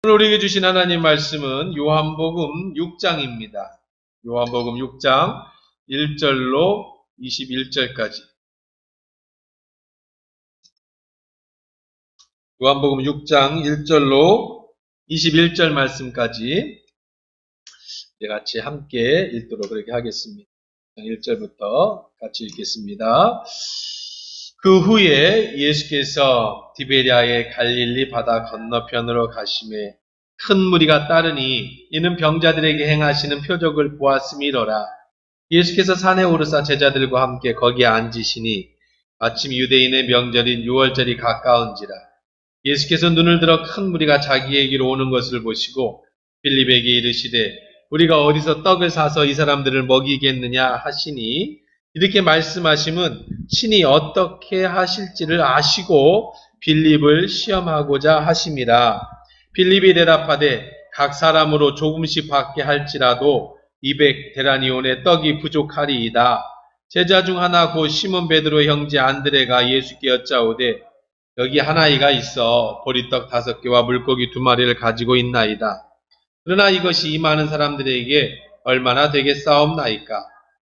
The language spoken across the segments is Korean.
오늘 우리에게 주신 하나님 말씀은 요한복음 6장입니다. 요한복음 6장 1절로 21절까지. 요한복음 6장 1절로 21절 말씀까지 같이 함께 읽도록 그렇게 하겠습니다. 1절부터 같이 읽겠습니다. 그 후에 예수께서 디베랴의 갈릴리 바다 건너편으로 가시매 큰 무리가 따르니 이는 병자들에게 행하시는 표적을 보았음이로라. 예수께서 산에 오르사 제자들과 함께 거기에 앉으시니 마침 유대인의 명절인 유월절이 가까운지라. 예수께서 눈을 들어 큰 무리가 자기에게로 오는 것을 보시고 빌립에게 이르시되 우리가 어디서 떡을 사서 이 사람들을 먹이겠느냐 하시니 이렇게 말씀하심은 친히 어떻게 하실지를 아시고 빌립을 시험하고자 하심이라. 빌립이 대답하되 각 사람으로 조금씩 받게 할지라도 200데나리온의 떡이 부족하리이다. 제자 중 하나 곧 시몬 베드로의 형제 안드레가 예수께 여짜오되 여기 한 아이가 있어 보리떡 5개와 물고기 2마리를 가지고 있나이다. 그러나 이것이 이 많은 사람들에게 얼마나 되겠사옵나이까?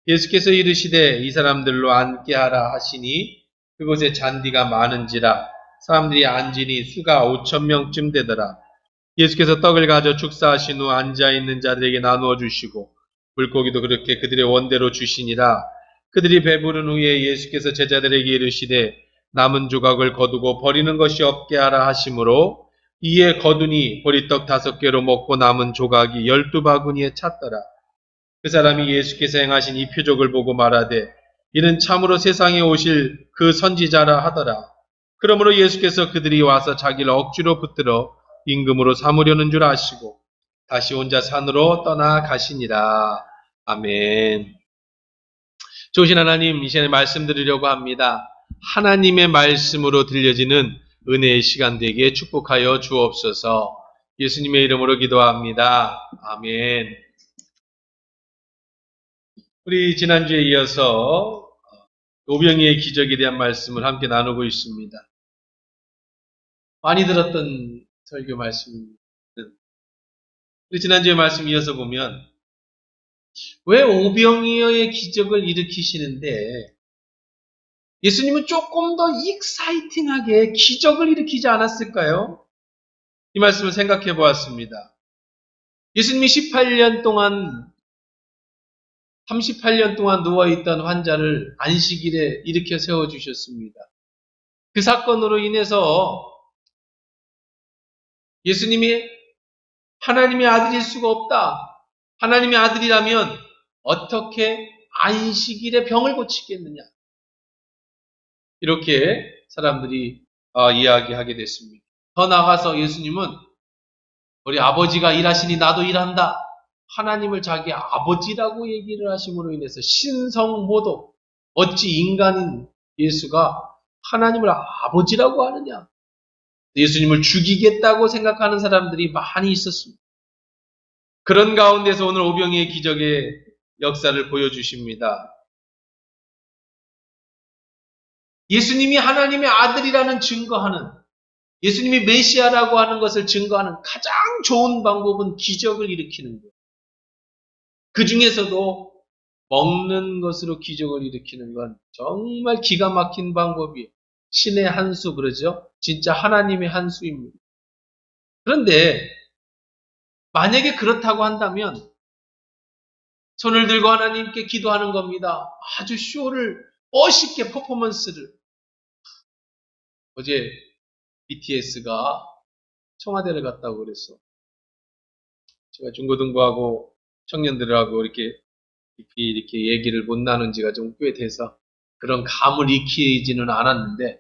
예수께서 이르시되 이 사람들로 앉게 하라 하시니 그곳에 잔디가 많은지라 사람들이 앉으니 수가 5,000명쯤 되더라. 예수께서 떡을 가져 축사하신 후 앉아있는 자들에게 나누어 주시고 물고기도 그렇게 그들의 원대로 주시니라. 그들이 배부른 후에 예수께서 제자들에게 이르시되 남은 조각을 거두고 버리는 것이 없게 하라 하시므로 이에 거두니 보리떡 5개로 먹고 남은 조각이 12바구니에 찼더라. 그 사람이 예수께서 행하신 이 표적을 보고 말하되 이는 참으로 세상에 오실 그 선지자라 하더라. 그러므로 예수께서 그들이 와서 자기를 억지로 붙들어 임금으로 삼으려는 줄 아시고 다시 혼자 산으로 떠나가시니라. 아멘. 좋으신 하나님, 이 시간에 말씀드리려고 합니다. 하나님의 말씀으로 들려지는 은혜의 시간 되기에 축복하여 주옵소서. 예수님의 이름으로 기도합니다. 아멘. 우리 지난주에 이어서 오병이의 기적에 대한 말씀을 함께 나누고 있습니다. 많이 들었던 설교 말씀입니다. 우리 지난주에 말씀 이어서 보면 왜 오병이어의 기적을 일으키시는데 예수님은 조금 더 익사이팅하게 기적을 일으키지 않았을까요? 이 말씀을 생각해 보았습니다. 예수님이 38년 동안 누워있던 환자를 안식일에 일으켜 세워주셨습니다. 그 사건으로 인해서 예수님이 하나님의 아들일 수가 없다. 하나님의 아들이라면 어떻게 안식일에 병을 고치겠느냐. 이렇게 사람들이 이야기하게 됐습니다. 더 나아가서 예수님은 우리 아버지가 일하시니 나도 일한다. 하나님을 자기 아버지라고 얘기를 하심으로 인해서 신성모독, 어찌 인간인 예수가 하나님을 아버지라고 하느냐. 예수님을 죽이겠다고 생각하는 사람들이 많이 있었습니다. 그런 가운데서 오늘 오병이의 기적의 역사를 보여주십니다. 예수님이 하나님의 아들이라는 증거하는, 예수님이 메시아라고 하는 것을 증거하는 가장 좋은 방법은 기적을 일으키는 거예요. 그 중에서도 먹는 것으로 기적을 일으키는 건 정말 기가 막힌 방법이에요. 신의 한 수 그러죠? 진짜 하나님의 한 수입니다. 그런데 만약에 그렇다고 한다면 손을 들고 하나님께 기도하는 겁니다. 아주 쇼를 멋있게 퍼포먼스를. 어제 BTS가 청와대를 갔다고 그랬어. 제가 중고등부하고 청년들하고 이렇게 얘기를 못 나눈 지가 좀 꽤 돼서 그런 감을 익히지는 않았는데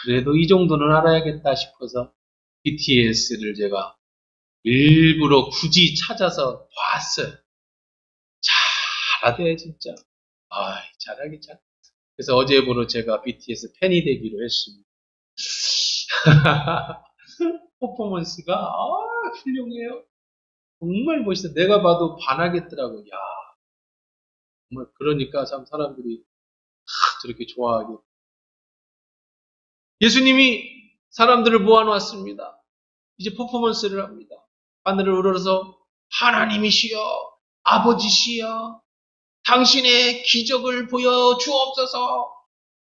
그래도 이 정도는 알아야겠다 싶어서 BTS를 제가 일부러 굳이 찾아서 봤어요. 잘하대 진짜. 잘하긴 잘. 그래서 어제부로 제가 BTS 팬이 되기로 했습니다. 퍼포먼스가 훌륭해요. 정말 멋있어. 내가 봐도 반하겠더라고. 야, 정말 그러니까 참 사람들이 저렇게 좋아하게. 예수님이 사람들을 모아놓았습니다. 이제 퍼포먼스를 합니다. 하늘을 우러러서 하나님이시여, 아버지시여, 당신의 기적을 보여주옵소서.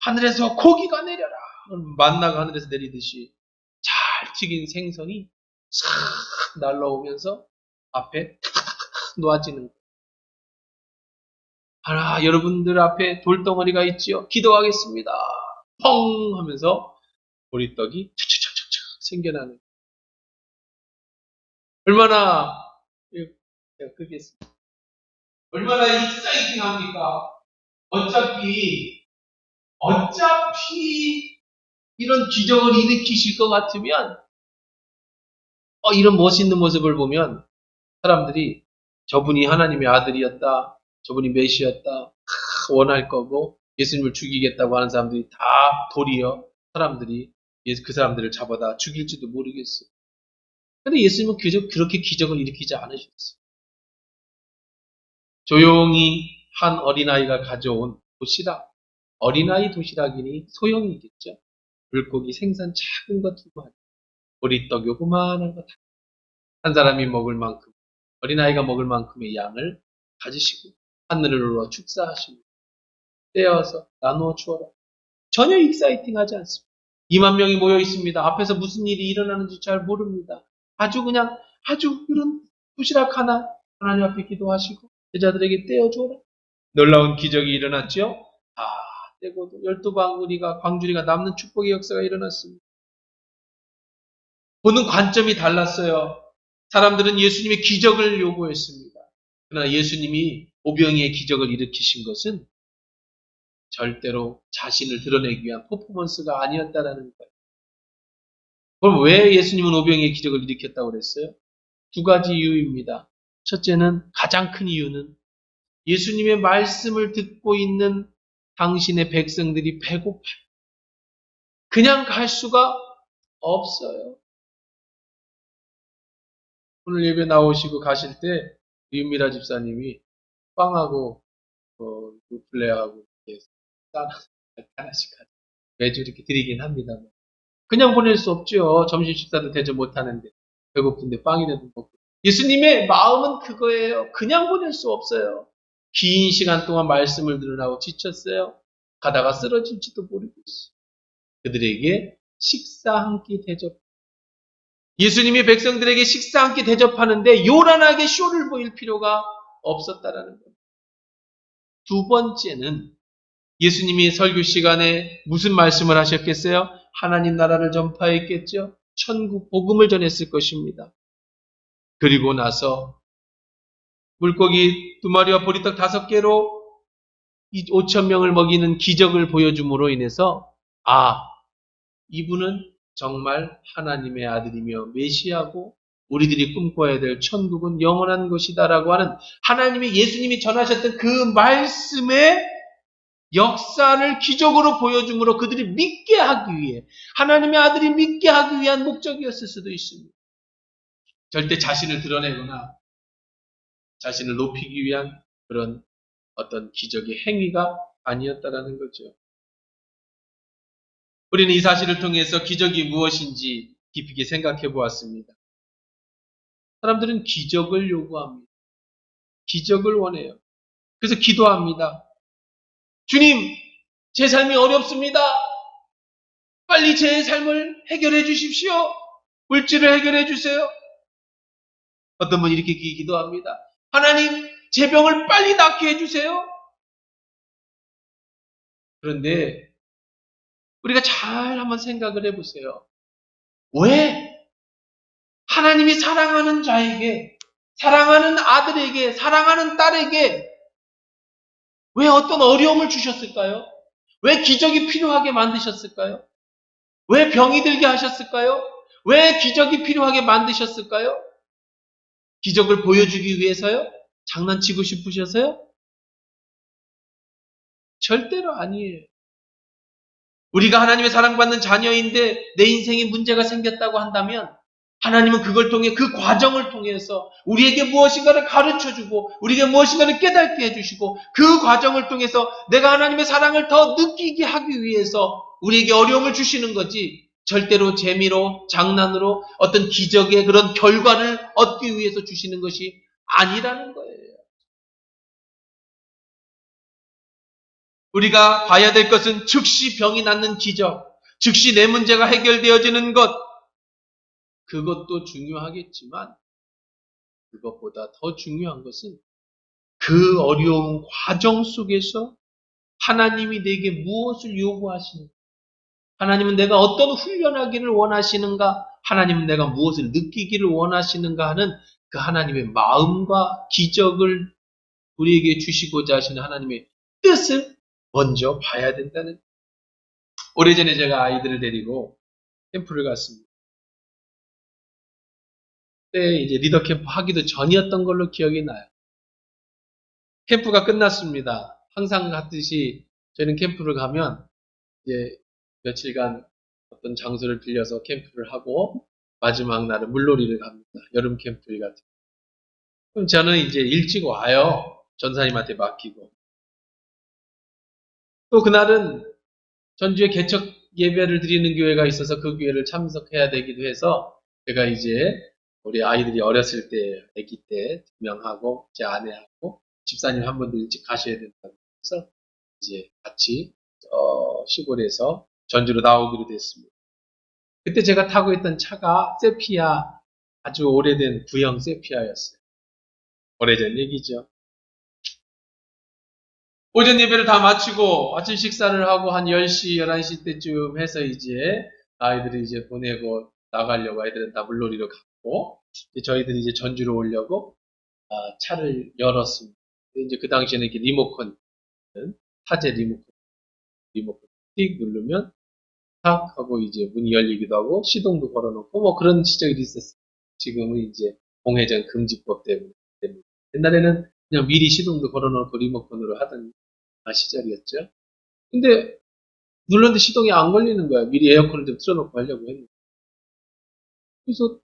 하늘에서 고기가 내려라. 만나가 하늘에서 내리듯이 잘 튀긴 생선이 싹 날라오면서 앞에 탁 놓아지는 거예요. 하나, 여러분들 앞에 돌덩어리가 있지요. 기도하겠습니다. 펑 하면서 보리떡이 촥촥촥촥 생겨나는. 얼마나 제가 끄겠습니다. 얼마나 익사이팅합니까? 어차피 이런 기적을 일으키실 것 같으면 이런 멋있는 모습을 보면 사람들이 저분이 하나님의 아들이었다, 저분이 메시였다 원할 거고 예수님을 죽이겠다고 하는 사람들이 다 도리어 사람들이 그 사람들을 잡아다 죽일지도 모르겠어요. 그런데 예수님은 그렇게 기적을 일으키지 않으셨어요. 조용히 한 어린아이가 가져온 도시락, 어린아이 도시락이니 소용이 있겠죠. 물고기 생선 작은 것 두 마리, 보리떡 요그마한 것 한 사람이 먹을 만큼, 어린아이가 먹을 만큼의 양을 가지시고 하늘을 우러 축사하시고 떼어서 나누어 주어라. 전혀 익사이팅하지 않습니다. 2만 명이 모여 있습니다. 앞에서 무슨 일이 일어나는지 잘 모릅니다. 아주 그런 도시락 하나 하나님 앞에 기도하시고 제자들에게 떼어줘라. 놀라운 기적이 일어났죠. 다 떼고도 12방울이가 광주리가 남는 축복의 역사가 일어났습니다. 보는 관점이 달랐어요. 사람들은 예수님의 기적을 요구했습니다. 그러나 예수님이 오병이의 기적을 일으키신 것은 절대로 자신을 드러내기 위한 퍼포먼스가 아니었다라는 거예요. 그럼 왜 예수님은 오병이의 기적을 일으켰다고 그랬어요? 두 가지 이유입니다. 첫째는, 가장 큰 이유는 예수님의 말씀을 듣고 있는 당신의 백성들이 배고파요. 그냥 갈 수가 없어요. 오늘 예배 나오시고 가실 때 윤미라 집사님이 빵하고 루플레하고 이렇게 하나씩 매주 이렇게 드리긴 합니다. 그냥 보낼 수 없죠. 점심 식사도 대접 못하는데 배고픈데 빵이라도 먹고. 예수님의 마음은 그거예요. 그냥 보낼 수 없어요. 긴 시간 동안 말씀을 들으라고 지쳤어요. 가다가 쓰러질지도 모르겠어요. 그들에게 식사 한 끼 대접. 예수님이 백성들에게 식사 한 끼 대접하는데 요란하게 쇼를 보일 필요가 없었다라는 거예요. 두 번째는 예수님이 설교 시간에 무슨 말씀을 하셨겠어요? 하나님 나라를 전파했겠죠? 천국 복음을 전했을 것입니다. 그리고 나서 물고기 2마리와 보리떡 5개로 5,000명을 먹이는 기적을 보여줌으로 인해서 이분은 정말 하나님의 아들이며 메시아고 우리들이 꿈꿔야 될 천국은 영원한 것이다라고 하는 하나님의 예수님이 전하셨던 그 말씀의 역사를 기적으로 보여줌으로 그들이 믿게 하기 위해, 하나님의 아들이 믿게 하기 위한 목적이었을 수도 있습니다. 절대 자신을 드러내거나 자신을 높이기 위한 그런 어떤 기적의 행위가 아니었다라는 거죠. 우리는 이 사실을 통해서 기적이 무엇인지 깊이 있게 생각해 보았습니다. 사람들은 기적을 요구합니다. 기적을 원해요. 그래서 기도합니다. 주님, 제 삶이 어렵습니다. 빨리 제 삶을 해결해 주십시오. 물질을 해결해 주세요. 어떤 분이 이렇게 기도합니다. 하나님, 제 병을 빨리 낫게 해주세요. 그런데 우리가 잘 한번 생각을 해보세요. 왜 하나님이 사랑하는 자에게, 사랑하는 아들에게, 사랑하는 딸에게 왜 어떤 어려움을 주셨을까요? 왜 기적이 필요하게 만드셨을까요? 왜 병이 들게 하셨을까요? 왜 기적이 필요하게 만드셨을까요? 기적을 보여주기 위해서요? 장난치고 싶으셔서요? 절대로 아니에요. 우리가 하나님의 사랑받는 자녀인데 내 인생에 문제가 생겼다고 한다면 하나님은 그걸 통해, 그 과정을 통해서 우리에게 무엇인가를 가르쳐주고 우리에게 무엇인가를 깨닫게 해주시고 그 과정을 통해서 내가 하나님의 사랑을 더 느끼게 하기 위해서 우리에게 어려움을 주시는 거지, 절대로 재미로, 장난으로 어떤 기적의 그런 결과를 얻기 위해서 주시는 것이 아니라는 거예요. 우리가 봐야 될 것은 즉시 병이 낫는 기적, 즉시 내 문제가 해결되어지는 것, 그것도 중요하겠지만 그것보다 더 중요한 것은 그 어려운 과정 속에서 하나님이 내게 무엇을 요구하시는가? 하나님은 내가 어떤 훈련하기를 원하시는가? 하나님은 내가 무엇을 느끼기를 원하시는가 하는 그 하나님의 마음과 기적을 우리에게 주시고자 하시는 하나님의 뜻을 먼저 봐야 된다는. 오래전에 제가 아이들을 데리고 캠프를 갔습니다. 그때 이제 리더 캠프 하기도 전이었던 걸로 기억이 나요. 캠프가 끝났습니다. 항상 같듯이 저희는 캠프를 가면 이제 며칠간 어떤 장소를 빌려서 캠프를 하고 마지막 날은 물놀이를 갑니다. 여름 캠프 같은. 그럼 저는 이제 일찍 와요. 전사님한테 맡기고. 또 그날은 전주에 개척 예배를 드리는 교회가 있어서 그 교회를 참석해야 되기도 해서 제가 이제 우리 아이들이 어렸을 때, 아기 때 2명하고 제 아내하고 집사님 한 분도 일찍 가셔야 된다고 해서 이제 같이 시골에서 전주로 나오기로 됐습니다. 그때 제가 타고 있던 차가 세피아, 아주 오래된 구형 세피아였어요. 오래전 얘기죠. 오전 예배를 다 마치고 아침 식사를 하고 한 10시, 11시 때쯤 해서 이제 아이들이 이제 보내고 나가려고 아이들은 다 물놀이로 갔고 저희들이 이제 전주로 오려고 차를 열었습니다. 이제 그 당시에는 이렇게 리모컨, 타제 리모컨 띡 누르면 탁 하고 이제 문이 열리기도 하고 시동도 걸어놓고 뭐 그런 시절이 있었어요. 지금은 이제 공회전 금지법 때문에. 옛날에는 그냥 미리 시동도 걸어놓고 리모컨으로 하던 시절이었죠. 근데 눌렀는데 시동이 안 걸리는 거야. 미리 에어컨을 좀 틀어놓고 하려고 했는데. 그래서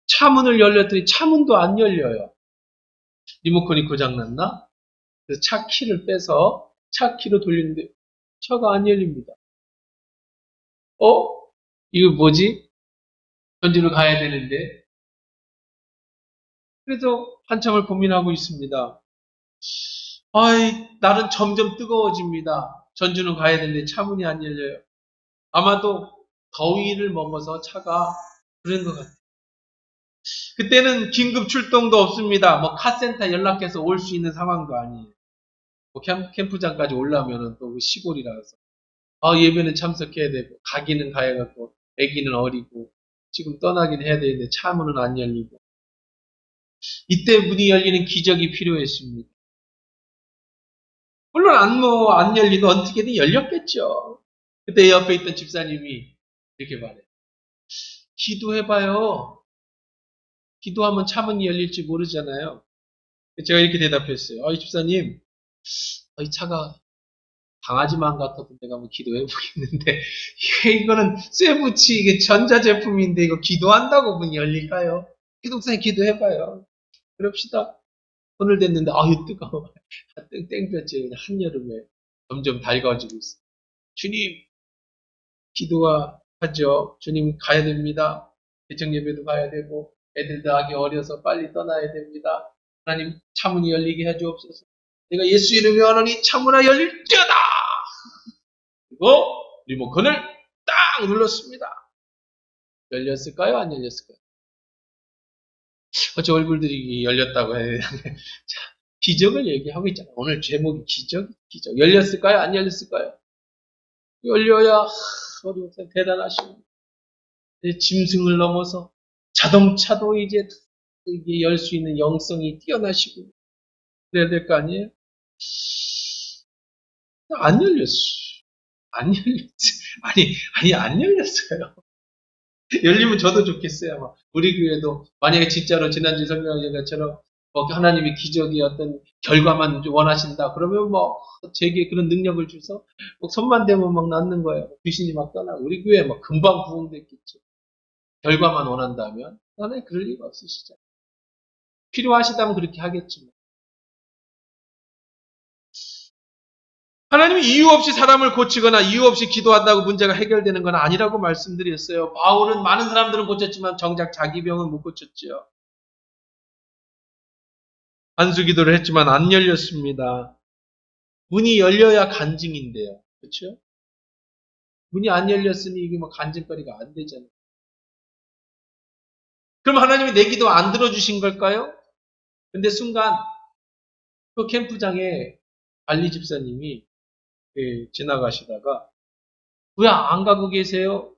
차문을 열렸더니 차문도 안 열려요. 리모컨이 고장났나? 그래서 차 키를 빼서 차 키로 돌리는데 차가 안 열립니다. 이거 뭐지? 전주로 가야 되는데. 그래서 한참을 고민하고 있습니다. 날은 점점 뜨거워집니다. 전주는 가야 되는데 차문이 안 열려요. 아마도 더위를 먹어서 차가 그런 것 같아요. 그때는 긴급 출동도 없습니다. 뭐 카센터 연락해서 올 수 있는 상황도 아니에요. 뭐 캠프장까지 올라오면은 또 시골이라서 예배는 참석해야 되고 가기는 가야겠고 아기는 어리고 지금 떠나긴 해야 되는데 차문은 안 열리고 이때 문이 열리는 기적이 필요했습니다. 물론 안 열리도 어떻게든 열렸겠죠. 그때 옆에 있던 집사님이 이렇게 말해요. 기도해봐요. 기도하면 차문이 열릴지 모르잖아요. 제가 이렇게 대답했어요. 이 집사님, 이 차가 강아지만 같아도 내가 한번 기도해보겠는데, 이거는 쇠붙이, 이게 전자제품인데, 이거 기도한다고 문이 열릴까요? 기독사님 기도해봐요. 그럽시다. 손을 댔는데, 뜨거워. 땡볕에 그냥 한여름에 점점 달가워지고 있어요. 주님, 기도가 하죠. 주님 가야 됩니다. 개척 예배도 가야 되고, 애들도 아기 어려서 빨리 떠나야 됩니다. 하나님 차문이 열리게 해주옵소서. 내가 예수 이름으로 하노니 차문아 열릴지어다. 그리고 리모컨을 딱 눌렀습니다. 열렸을까요? 안 열렸을까요? 어째 얼굴들이 열렸다고 해야 되나? 기적을 얘기하고 있잖아요. 오늘 제목이 기적. 열렸을까요? 안 열렸을까요? 열려야 우리 목사님 대단하십니다. 짐승을 넘어서 자동차도 이제 이게 열 수 있는 영성이 뛰어나시고 그래야 될 거 아니에요? 안 열렸어. 안 열렸어. 안 열렸어요. 열리면 저도 좋겠어요. 아마. 우리 교회도 만약에 진짜로 지난주 설명하신 것처럼 하나님이 기적의 어떤 결과만 원하신다. 그러면 제게 그런 능력을 주서 손만 대면 막 낫는 거예요. 귀신이 막 떠나고 우리 교회 막 금방 부흥됐겠죠. 결과만 원한다면 하나님 그럴 리가 없으시죠. 필요하시다면 그렇게 하겠지만 하나님이 이유 없이 사람을 고치거나 이유 없이 기도한다고 문제가 해결되는 건 아니라고 말씀드렸어요. 바울은 많은 사람들은 고쳤지만 정작 자기 병은 못 고쳤지요. 안수기도를 했지만 안 열렸습니다. 문이 열려야 간증인데요. 그렇죠? 문이 안 열렸으니 이게 뭐 간증거리가 안 되잖아요. 그럼 하나님이 내 기도 안 들어주신 걸까요? 근데 순간 그 캠프장에 관리 집사님이 지나가시다가 왜 안 가고 계세요?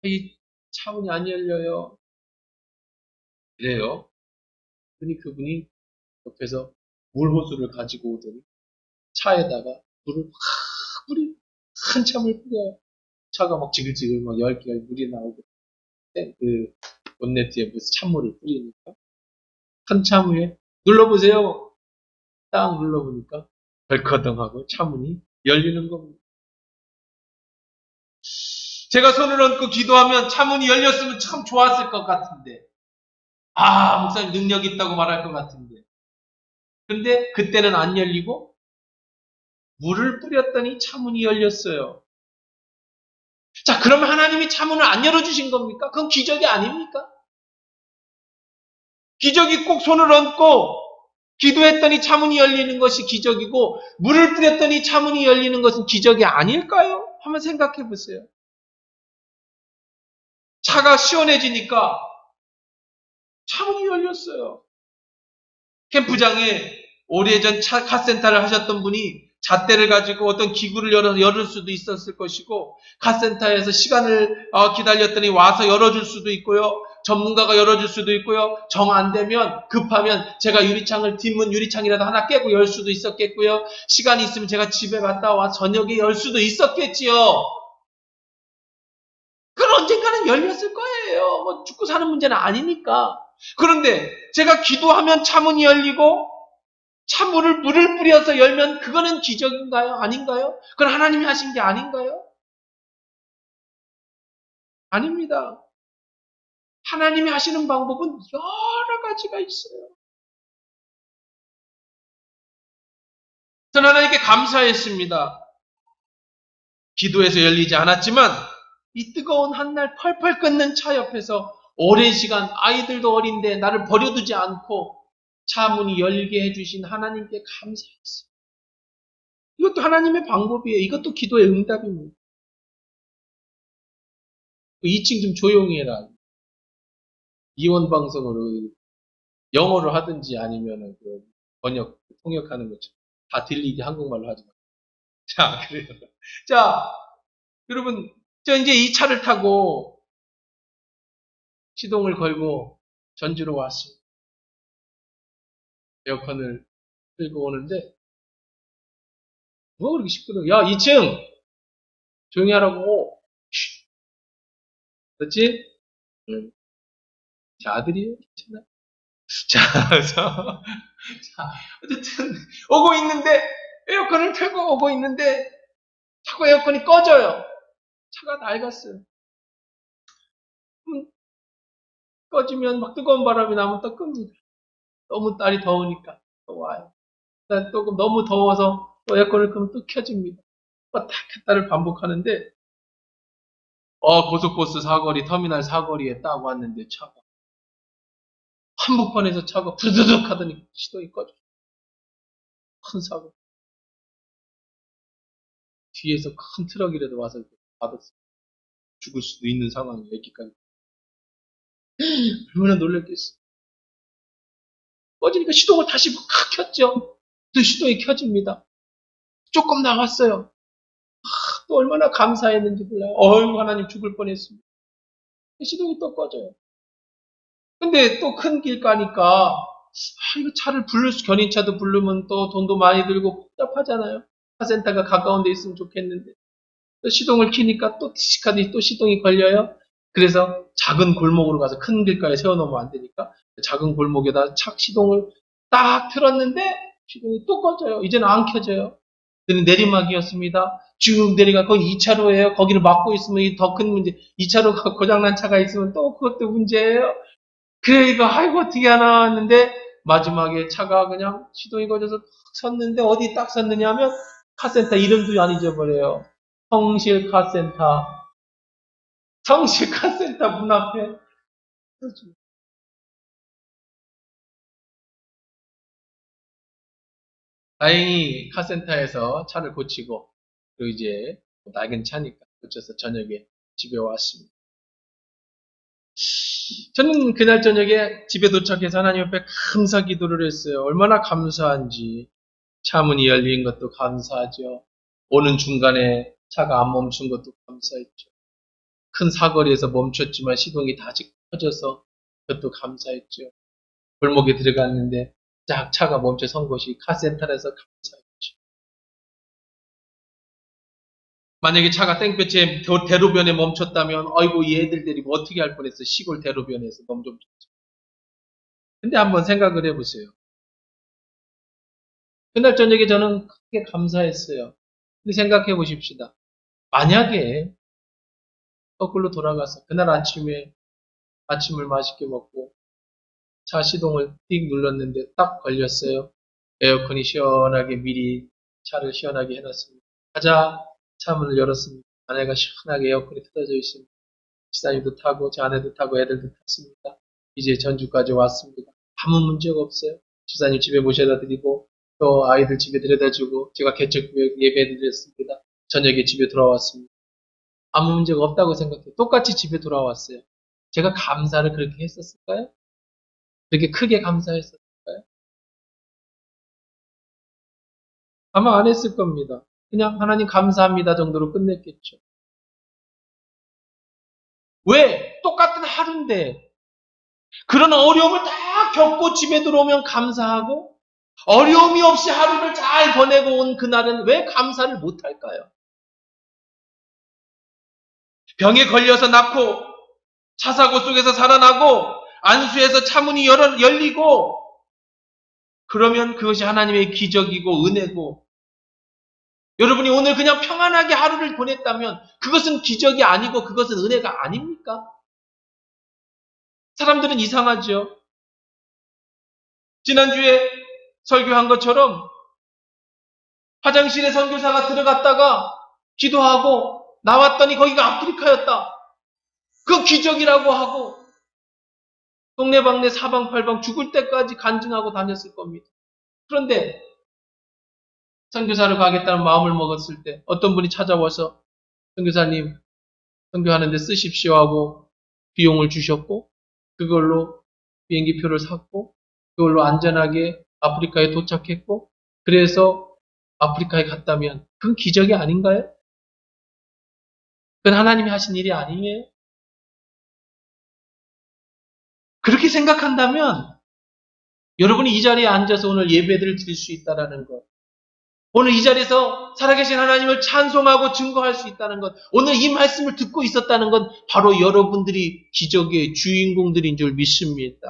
이 차문이 안 열려요. 그래요. 그러니 그분이 옆에서 물호수를 가지고 오더니 차에다가 물을 확 한참을 뿌려요. 차가 막 지글지글 막 열기가 물이 나오고 그 본네트에 무슨 찬물을 뿌리니까 한참 후에 눌러보세요. 딱 눌러보니까 벌커덩하고 차문이 열리는 겁니다. 제가 손을 얹고 기도하면 차문이 열렸으면 참 좋았을 것 같은데 목사님 능력 있다고 말할 것 같은데 근데 그때는 안 열리고 물을 뿌렸더니 차문이 열렸어요. 자, 그러면 하나님이 차문을 안 열어주신 겁니까? 그건 기적이 아닙니까? 기적이 꼭 손을 얹고 기도했더니 차문이 열리는 것이 기적이고 물을 뿌렸더니 차문이 열리는 것은 기적이 아닐까요? 한번 생각해 보세요. 차가 시원해지니까 차문이 열렸어요. 캠프장에 오래전 카센터를 하셨던 분이 잣대를 가지고 어떤 기구를 열어서 열을 수도 있었을 것이고 카센터에서 시간을 기다렸더니 와서 열어줄 수도 있고요. 전문가가 열어줄 수도 있고요. 정 안 되면 급하면 제가 유리창을 뒷문 유리창이라도 하나 깨고 열 수도 있었겠고요. 시간이 있으면 제가 집에 갔다 와 저녁에 열 수도 있었겠지요. 그건 언젠가는 열렸을 거예요. 뭐 죽고 사는 문제는 아니니까. 그런데 제가 기도하면 차문이 열리고 물을 뿌려서 열면 그거는 기적인가요? 아닌가요? 그건 하나님이 하신 게 아닌가요? 아닙니다. 하나님이 하시는 방법은 여러 가지가 있어요. 저는 하나님께 감사했습니다. 기도해서 열리지 않았지만 이 뜨거운 한날 펄펄 끓는 차 옆에서 오랜 시간 아이들도 어린데 나를 버려두지 않고 차 문이 열게 해주신 하나님께 감사했어요. 이것도 하나님의 방법이에요. 이것도 기도의 응답입니다. 2층 좀 조용히 해라. 이원 방송으로 영어로 하든지 아니면은 그 통역하는 것처럼 다 들리게 한국말로 하지 마. 자, 그래요. 자, 여러분, 저 이제 이 차를 타고 시동을 걸고 전주로 왔습니다. 에어컨을 끌고 오는데, 뭐가 그렇게 시끄러워? 야, 2층! 조용히 하라고. 그렇지? 응. 자, 아들이에요? 괜찮아? 자, 그래서, 자, 어쨌든, 오고 있는데, 에어컨을 틀고 오고 있는데, 자꾸 에어컨이 꺼져요. 차가 낡았어요. 꺼지면 막 뜨거운 바람이 나면 또 끕니다. 너무 날이 더우니까 또 와요. 또 너무 더워서 또 에어컨을 끄면 또 켜집니다. 딱 켰다를 반복하는데 고속버스 사거리 터미널 사거리에 딱 왔는데 차가 한복판에서 차가 부드득 하더니 시동이 꺼져. 큰 사고. 뒤에서 큰 트럭이라도 와서 받았어요. 죽을 수도 있는 상황이 애기까지. 얼마나 놀랐겠어. 꺼지니까 시동을 다시 막 켰죠. 또 시동이 켜집니다. 조금 나왔어요. 또 얼마나 감사했는지 몰라요. 하나님 죽을 뻔했습니다. 시동이 또 꺼져요. 근데 또 큰 길 가니까 이거 차를 견인차도 부르면 또 돈도 많이 들고 복잡하잖아요. 카센터가 가까운 데 있으면 좋겠는데 또 시동을 키니까 또 티시카드 또 시동이 걸려요. 그래서 작은 골목으로 가서 큰 길가에 세워놓으면 안 되니까 작은 골목에다 착 시동을 딱 틀었는데 시동이 또 꺼져요. 이제는 안 켜져요. 내리막이었습니다. 쭉 내리가 거기 2차로예요. 거기를 막고 있으면 더 큰 문제. 2차로가 고장난 차가 있으면 또 그것도 문제예요. 그래 이거 아이고 어떻게 하나 했는데 마지막에 차가 그냥 시동이 꺼져서 딱 섰는데 어디 딱 섰느냐 하면 카센터 이름도 안 잊어버려요. 성실 카센터. 성실 카센터 문 앞에. 다행히 카센터에서 차를 고치고, 그리고 이제 낡은 차니까 고쳐서 저녁에 집에 왔습니다. 저는 그날 저녁에 집에 도착해서 하나님 앞에 감사 기도를 했어요. 얼마나 감사한지. 차 문이 열린 것도 감사하죠. 오는 중간에 차가 안 멈춘 것도 감사했죠. 큰 사거리에서 멈췄지만 시동이 다시 켜져서 그것도 감사했죠. 골목에 들어갔는데 쫙 차가 멈춰 선 곳이 카센터라서 감사했죠. 만약에 차가 땡볕에 대로변에 멈췄다면 아이고 이 애들 데리고 어떻게 할 뻔했어. 시골 대로변에서 너무 좀. 근데 한번 생각을 해보세요. 그날 저녁에 저는 크게 감사했어요. 근데 생각해 보십시다. 만약에 거꾸로 돌아가서 그날 아침에 아침을 맛있게 먹고 차 시동을 띡 눌렀는데 딱 걸렸어요. 에어컨이 시원하게 미리 차를 시원하게 해놨습니다. 가자 차 문을 열었습니다. 아내가 시원하게 에어컨이 틀어져 있습니다. 지사님도 타고 제 아내도 타고 애들도 탔습니다. 이제 전주까지 왔습니다. 아무 문제가 없어요. 지사님 집에 모셔다 드리고 또 아이들 집에 데려다주고 제가 개척교회 예배 드렸습니다. 저녁에 집에 돌아왔습니다. 아무 문제가 없다고 생각해요. 똑같이 집에 돌아왔어요. 제가 감사를 그렇게 했었을까요? 그렇게 크게 감사했었을까요? 아마 안 했을 겁니다. 그냥 하나님 감사합니다 정도로 끝냈겠죠. 왜? 똑같은 하루인데 그런 어려움을 다 겪고 집에 들어오면 감사하고 어려움이 없이 하루를 잘 보내고 온 그날은 왜 감사를 못할까요? 병에 걸려서 낳고 차사고 속에서 살아나고 안수에서 차문이 열리고 그러면 그것이 하나님의 기적이고 은혜고 여러분이 오늘 그냥 평안하게 하루를 보냈다면 그것은 기적이 아니고 그것은 은혜가 아닙니까? 사람들은 이상하죠. 지난주에 설교한 것처럼 화장실에 선교사가 들어갔다가 기도하고 나왔더니 거기가 아프리카였다. 그 기적이라고 하고 동네방네 사방팔방 죽을 때까지 간증하고 다녔을 겁니다. 그런데 선교사를 가겠다는 마음을 먹었을 때 어떤 분이 찾아와서 선교사님 선교하는데 쓰십시오 하고 비용을 주셨고 그걸로 비행기표를 샀고 그걸로 안전하게 아프리카에 도착했고 그래서 아프리카에 갔다면 그건 기적이 아닌가요? 그건 하나님이 하신 일이 아니에요? 그렇게 생각한다면 여러분이 이 자리에 앉아서 오늘 예배를 드릴 수 있다는 것 오늘 이 자리에서 살아계신 하나님을 찬송하고 증거할 수 있다는 것, 오늘 이 말씀을 듣고 있었다는 건 바로 여러분들이 기적의 주인공들인 줄 믿습니다.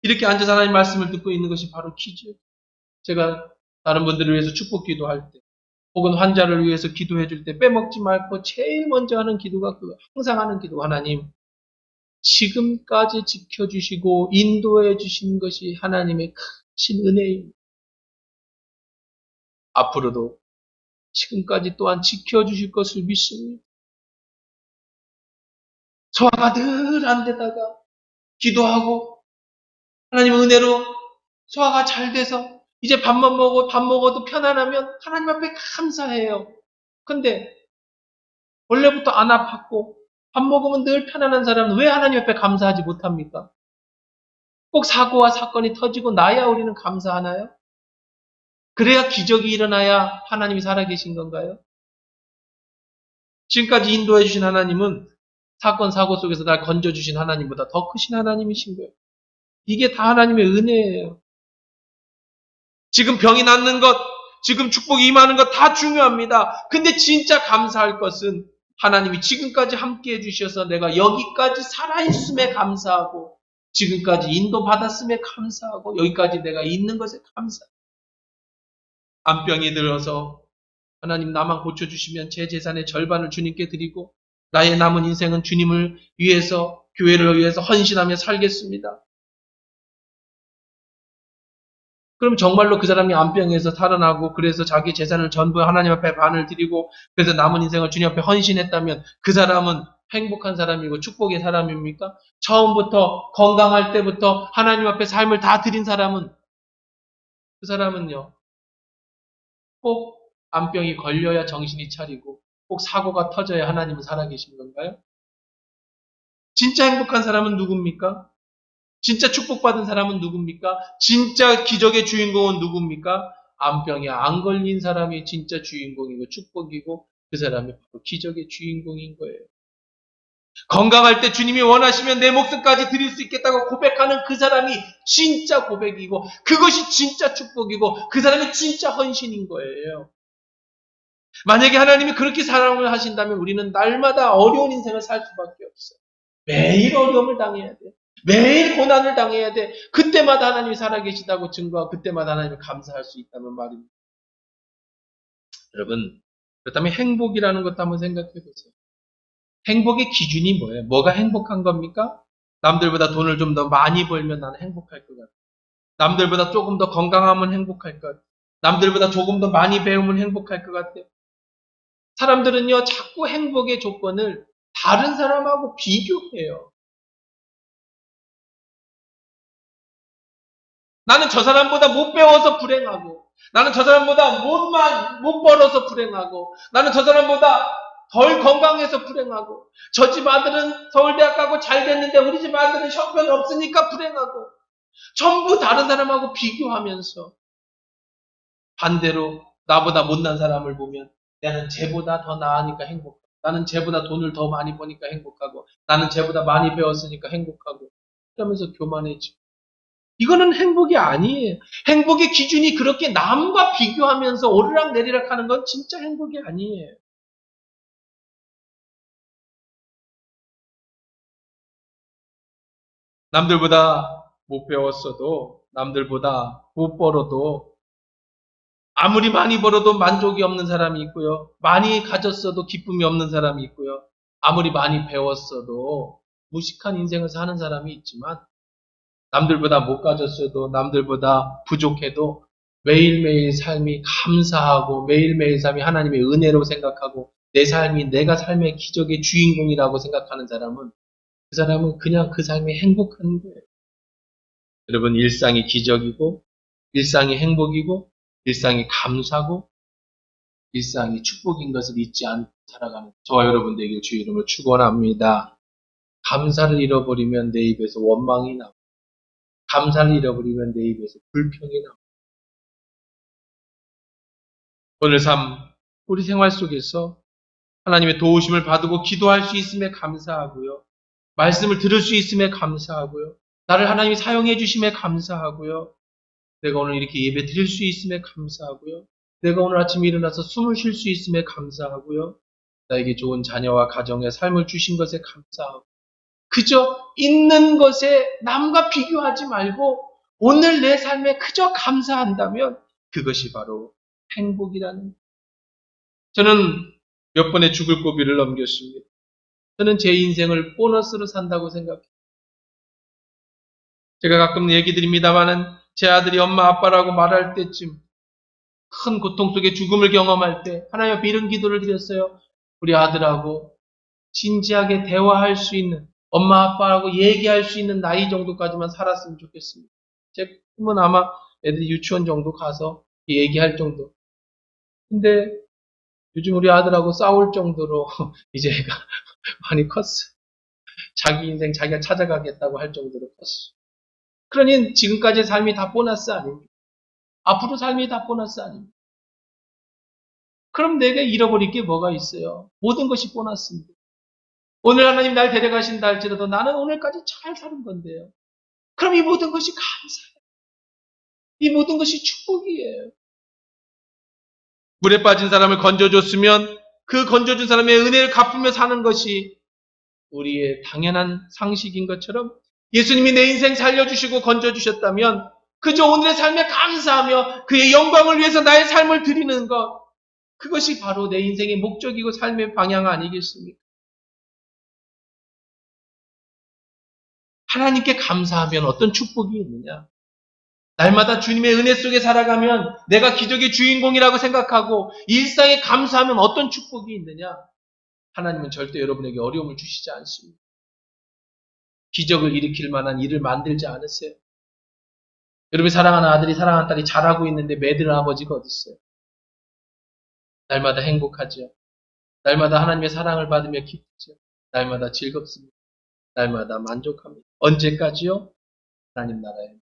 이렇게 앉아서 하나님 말씀을 듣고 있는 것이 바로 기적. 제가 다른 분들을 위해서 축복 기도할 때, 혹은 환자를 위해서 기도해 줄 때 빼먹지 말고 제일 먼저 하는 기도가 항상 하는 기도, 하나님. 지금까지 지켜주시고 인도해 주신 것이 하나님의 크신 은혜입니다. 앞으로도 지금까지 또한 지켜주실 것을 믿습니다. 소화가 늘 안 되다가 기도하고 하나님 은혜로 소화가 잘 돼서 이제 밥 먹어도 편안하면 하나님 앞에 감사해요. 근데 원래부터 안 아팠고 밥 먹으면 늘 편안한 사람은 왜 하나님 앞에 감사하지 못합니까? 꼭 사고와 사건이 터지고 나야 우리는 감사하나요? 그래야 기적이 일어나야 하나님이 살아계신 건가요? 지금까지 인도해 주신 하나님은 사건, 사고 속에서 날 건져주신 하나님보다 더 크신 하나님이신 거예요. 이게 다 하나님의 은혜예요. 지금 병이 낫는 것, 지금 축복이 임하는 것 다 중요합니다. 근데 진짜 감사할 것은 하나님이 지금까지 함께 해주셔서 내가 여기까지 살아있음에 감사하고 지금까지 인도받았음에 감사하고 여기까지 내가 있는 것에 감사하고 암병이 들어서 하나님 나만 고쳐주시면 제 재산의 절반을 주님께 드리고 나의 남은 인생은 주님을 위해서 교회를 위해서 헌신하며 살겠습니다. 그럼 정말로 그 사람이 암병에서 살아나고 그래서 자기 재산을 전부 하나님 앞에 반을 드리고 그래서 남은 인생을 주님 앞에 헌신했다면 그 사람은 행복한 사람이고 축복의 사람입니까? 처음부터 건강할 때부터 하나님 앞에 삶을 다 드린 사람은 그 사람은요. 꼭 암병이 걸려야 정신이 차리고 꼭 사고가 터져야 하나님은 살아계신 건가요? 진짜 행복한 사람은 누굽니까? 진짜 축복받은 사람은 누굽니까? 진짜 기적의 주인공은 누굽니까? 암병에 안 걸린 사람이 진짜 주인공이고 축복이고 그 사람이 바로 기적의 주인공인 거예요. 건강할 때 주님이 원하시면 내 목숨까지 드릴 수 있겠다고 고백하는 그 사람이 진짜 고백이고 그것이 진짜 축복이고 그 사람이 진짜 헌신인 거예요. 만약에 하나님이 그렇게 사랑을 하신다면 우리는 날마다 어려운 인생을 살 수밖에 없어요. 매일 어려움을 당해야 돼. 매일 고난을 당해야 돼. 그때마다 하나님이 살아계시다고 증거하고 그때마다 하나님을 감사할 수 있다는 말입니다. 여러분, 그렇다면 행복이라는 것도 한번 생각해 보세요. 행복의 기준이 뭐예요? 뭐가 행복한 겁니까? 남들보다 돈을 좀 더 많이 벌면 나는 행복할 것 같아요. 남들보다 조금 더 건강하면 행복할 것 같아요. 남들보다 조금 더 많이 배우면 행복할 것 같아요. 사람들은요, 자꾸 행복의 조건을 다른 사람하고 비교해요. 나는 저 사람보다 못 배워서 불행하고, 나는 저 사람보다 못 벌어서 불행하고, 나는 저 사람보다 덜 건강해서 불행하고, 저 집 아들은 서울대학 가고 잘 됐는데 우리 집 아들은 형편 없으니까 불행하고, 전부 다른 사람하고 비교하면서 반대로 나보다 못난 사람을 보면 나는 쟤보다 더 나으니까 행복하고, 나는 쟤보다 돈을 더 많이 버니까 행복하고, 나는 쟤보다 많이 배웠으니까 행복하고, 그러면서 교만해지고. 이거는 행복이 아니에요. 행복의 기준이 그렇게 남과 비교하면서 오르락 내리락 하는 건 진짜 행복이 아니에요. 남들보다 못 배웠어도, 남들보다 못 벌어도, 아무리 많이 벌어도 만족이 없는 사람이 있고요. 많이 가졌어도 기쁨이 없는 사람이 있고요. 아무리 많이 배웠어도 무식한 인생을 사는 사람이 있지만, 남들보다 못 가졌어도 남들보다 부족해도 매일매일 삶이 감사하고 매일매일 삶이 하나님의 은혜로 생각하고 내 삶이 내가 삶의 기적의 주인공이라고 생각하는 사람은 그 사람은 그냥 그 삶이 행복한 거예요. 여러분 일상이 기적이고 일상이 행복이고 일상이 감사고 일상이 축복인 것을 잊지 않고 살아가는 저와 여러분들에게 주의 이름을 축원합니다. 감사를 잃어버리면 내 입에서 원망이 나고 감사를 잃어버리면 내 입에서 불평이 나고 오늘 삶, 우리 생활 속에서 하나님의 도우심을 받고 기도할 수 있음에 감사하고요. 말씀을 들을 수 있음에 감사하고요. 나를 하나님이 사용해 주심에 감사하고요. 내가 오늘 이렇게 예배 드릴 수 있음에 감사하고요. 내가 오늘 아침에 일어나서 숨을 쉴 수 있음에 감사하고요. 나에게 좋은 자녀와 가정의 삶을 주신 것에 감사하고 그저 있는 것에 남과 비교하지 말고 오늘 내 삶에 그저 감사한다면 그것이 바로 행복이라는 저는 몇 번의 죽을 고비를 넘겼습니다. 저는 제 인생을 보너스로 산다고 생각해요. 제가 가끔 얘기 드립니다마는 제 아들이 엄마 아빠라고 말할 때쯤 큰 고통 속에 죽음을 경험할 때 하나님 앞에 이런 기도를 드렸어요. 우리 아들하고 진지하게 대화할 수 있는 엄마 아빠하고 얘기할 수 있는 나이 정도까지만 살았으면 좋겠습니다. 제 꿈은 아마 애들이 유치원 정도 가서 얘기할 정도. 근데 요즘 우리 아들하고 싸울 정도로 이제 애가 많이 컸어. 자기 인생 자기가 찾아가겠다고 할 정도로 컸어. 그러니 지금까지의 삶이 다 보너스 아닙니까? 앞으로 삶이 다 보너스 아닙니까? 그럼 내가 잃어버릴 게 뭐가 있어요? 모든 것이 보너스입니다. 오늘 하나님 날 데려가신다 할지라도 나는 오늘까지 잘 사는 건데요. 그럼 이 모든 것이 감사해요. 이 모든 것이 축복이에요. 물에 빠진 사람을 건져줬으면 그 건져준 사람의 은혜를 갚으며 사는 것이 우리의 당연한 상식인 것처럼 예수님이 내 인생 살려주시고 건져주셨다면 그저 오늘의 삶에 감사하며 그의 영광을 위해서 나의 삶을 드리는 것 그것이 바로 내 인생의 목적이고 삶의 방향 아니겠습니까? 하나님께 감사하면 어떤 축복이 있느냐? 날마다 주님의 은혜 속에 살아가면 내가 기적의 주인공이라고 생각하고 일상에 감사하면 어떤 축복이 있느냐? 하나님은 절대 여러분에게 어려움을 주시지 않습니다. 기적을 일으킬 만한 일을 만들지 않으세요. 여러분이 사랑하는 아들이 사랑하는 딸이 잘하고 있는데 매드는 아버지가 어디 있어요? 날마다 행복하죠. 날마다 하나님의 사랑을 받으며 기쁘죠. 날마다 즐겁습니다. 날마다 만족합니다. 언제까지요? 하나님 나라에.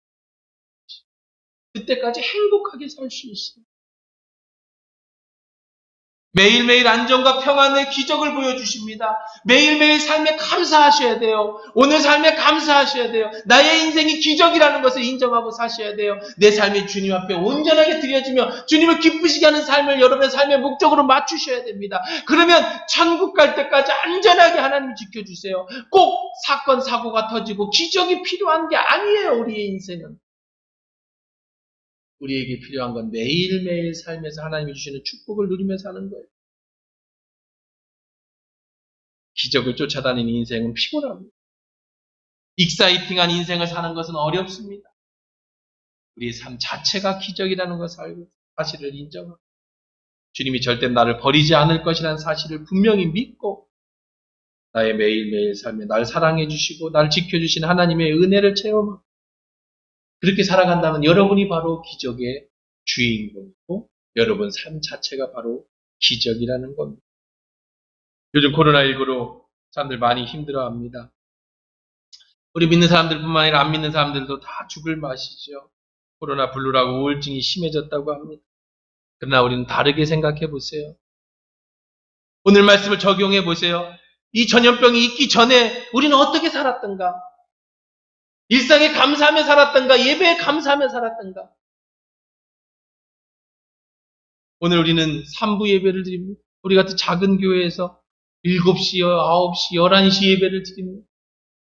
그때까지 행복하게 살 수 있어요. 매일매일 안정과 평안의 기적을 보여주십니다. 매일매일 삶에 감사하셔야 돼요. 오늘 삶에 감사하셔야 돼요. 나의 인생이 기적이라는 것을 인정하고 사셔야 돼요. 내 삶이 주님 앞에 온전하게 드려지며 주님을 기쁘시게 하는 삶을 여러분의 삶의 목적으로 맞추셔야 됩니다. 그러면 천국 갈 때까지 안전하게 하나님 지켜주세요. 꼭 사건, 사고가 터지고 기적이 필요한 게 아니에요. 우리의 인생은. 우리에게 필요한 건 매일매일 삶에서 하나님이 주시는 축복을 누리며 사는 거예요. 기적을 쫓아다니는 인생은 피곤합니다. 익사이팅한 인생을 사는 것은 어렵습니다. 우리의 삶 자체가 기적이라는 것을 알고 사실을 인정하고 주님이 절대 나를 버리지 않을 것이라는 사실을 분명히 믿고 나의 매일매일 삶에 날 사랑해 주시고 날 지켜주신 하나님의 은혜를 체험하고 그렇게 살아간다면 여러분이 바로 기적의 주인공이고 여러분 삶 자체가 바로 기적이라는 겁니다. 요즘 코로나19로 사람들 많이 힘들어합니다. 우리 믿는 사람들뿐만 아니라 안 믿는 사람들도 다 죽을 맛이죠. 코로나 블루라고 우울증이 심해졌다고 합니다. 그러나 우리는 다르게 생각해 보세요. 오늘 말씀을 적용해 보세요. 이 전염병이 있기 전에 우리는 어떻게 살았던가? 일상에 감사하며 살았던가? 예배에 감사하며 살았던가? 오늘 우리는 3부 예배를 드립니다. 우리 같은 작은 교회에서 7시, 9시, 11시 예배를 드립니다.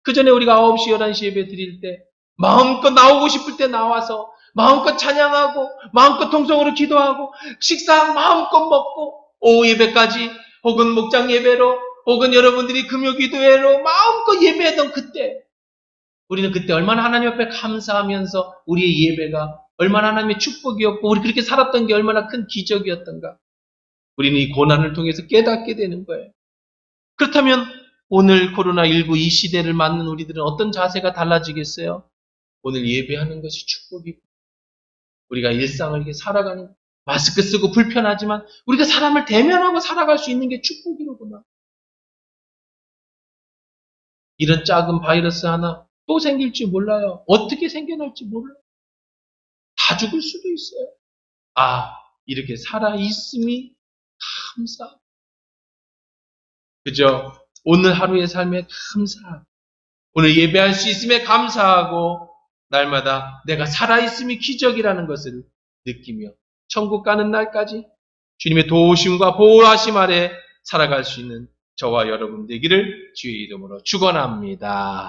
그 전에 우리가 9시, 11시 예배 드릴 때 마음껏 나오고 싶을 때 나와서 마음껏 찬양하고 마음껏 통성으로 기도하고 식사 마음껏 먹고 오후 예배까지 혹은 목장 예배로 혹은 여러분들이 금요 기도회로 마음껏 예배하던 그때 우리는 그때 얼마나 하나님 앞에 감사하면서 우리의 예배가 얼마나 하나님의 축복이었고 우리 그렇게 살았던 게 얼마나 큰 기적이었던가. 우리는 이 고난을 통해서 깨닫게 되는 거예요. 그렇다면 오늘 코로나19 이 시대를 맞는 우리들은 어떤 자세가 달라지겠어요? 오늘 예배하는 것이 축복이고 우리가 일상을 이렇게 살아가는 마스크 쓰고 불편하지만 우리가 사람을 대면하고 살아갈 수 있는 게 축복이로구나. 이런 작은 바이러스 하나 또 생길지 몰라요. 어떻게 생겨날지 몰라요. 다 죽을 수도 있어요. 아, 이렇게 살아있음이 감사. 그죠? 오늘 하루의 삶에 감사. 오늘 예배할 수 있음에 감사하고 날마다 내가 살아있음이 기적이라는 것을 느끼며 천국 가는 날까지 주님의 도우심과 보호하심 아래 살아갈 수 있는 저와 여러분 되기를 주의 이름으로 축원합니다.